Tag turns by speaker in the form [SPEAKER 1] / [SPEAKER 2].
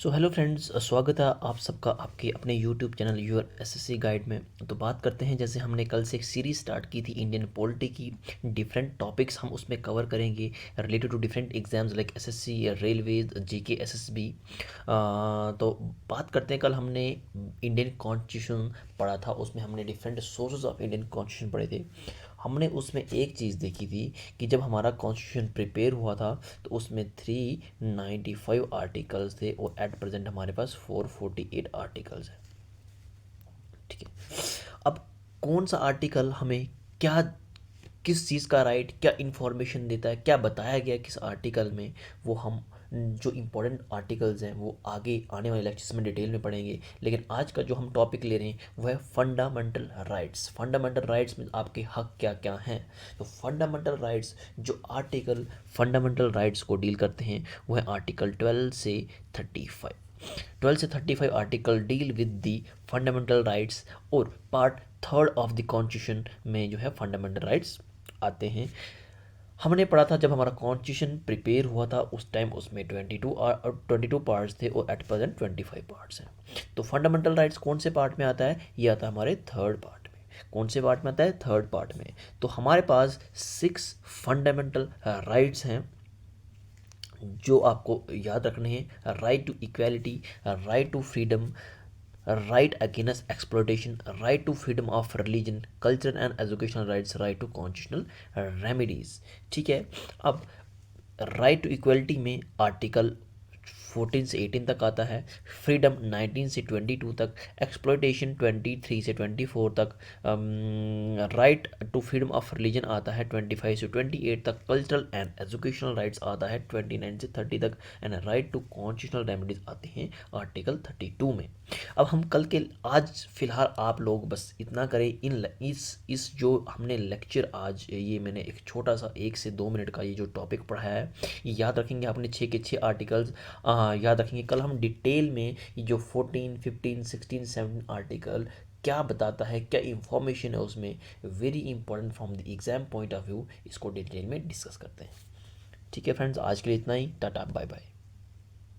[SPEAKER 1] So hello friends, स्वागत है आप सबका आपके अपने YouTube channel your SSC guide में। तो बात करते हैं, जैसे हमने कल से एक सीरीज़ स्टार्ट की थी इंडियन पॉलिटी की। डिफरेंट टॉपिक्स हम उसमें कवर करेंगे related to different exams like SSC या रेलवेज जीके एसएसबी। तो बात करते हैं, कल हमने इंडियन कॉन्स्टिट्यूशन पढ़ा था, उसमें हमने different sources of Indian constitution पढ़े थे। हमने उसमें एक चीज़ देखी थी कि जब हमारा कॉन्स्टिट्यूशन प्रिपेयर हुआ था तो उसमें 395 आर्टिकल्स थे और एट प्रेजेंट हमारे पास 448 आर्टिकल्स हैं। ठीक है, अब कौन सा आर्टिकल हमें क्या, किस चीज़ का राइट, क्या इन्फॉर्मेशन देता है, क्या बताया गया किस आर्टिकल में, वो हम जो इम्पोर्टेंट आर्टिकल्स हैं वो आगे आने वाले लेक्चर्स में डिटेल में पढ़ेंगे। लेकिन आज का जो हम टॉपिक ले रहे हैं वो है फंडामेंटल राइट्स। फंडामेंटल राइट्स में आपके हक क्या क्या हैं। तो फंडामेंटल राइट्स, जो आर्टिकल फंडामेंटल राइट्स को डील करते हैं वो है आर्टिकल 12 से 35। 12 से 35 article deal with the fundamental rights, और part third of the constitution में जो है फंडामेंटल राइट्स आते हैं। हमने पढ़ा था जब हमारा कॉन्स्टिट्यूशन प्रिपेयर हुआ था उस टाइम उसमें 22 पार्ट्स थे और एट प्रेजेंट 25 पार्ट्स हैं। तो फंडामेंटल राइट्स कौन से पार्ट में आता है? ये आता है हमारे थर्ड पार्ट में। कौन से पार्ट में आता है? थर्ड पार्ट में। तो हमारे पास 6 फंडामेंटल राइट्स हैं जो आपको याद रखने हैं। Right to equality, right to freedom, right against exploitation, right to freedom of religion, culture and educational rights, right to constitutional remedies. ठीक है, अब राइट टू इक्वलिटी में आर्टिकल 14 से 18 तक आता है, फ्रीडम 19 से 22 तक, एक्सप्लॉयटेशन 23 से 24 तक, right to freedom of religion आता है 25 से 28 तक, कल्चरल एंड एजुकेशनल राइट्स आता है 29 से 30 तक, and right to constitutional remedies आते हैं आर्टिकल 32 में। अब हम कल के आज फिलहाल आप लोग बस इतना करें, इस जो हमने लेक्चर आज ये मैंने एक छोटा सा 1 से 2 मिनट का ये जो टॉपिक पढ़ाया है, ये याद रखेंगे आपने 6 के 6 आर्टिकल्स याद रखेंगे। कल हम डिटेल में ये जो 14, 15, 16, 17 आर्टिकल क्या बताता है, क्या इंफॉर्मेशन है उसमें, very important from the exam point of view, इसको डिटेल में डिस्कस करते हैं। ठीक है फ्रेंड्स, आज के लिए इतना ही। Tata, bye bye.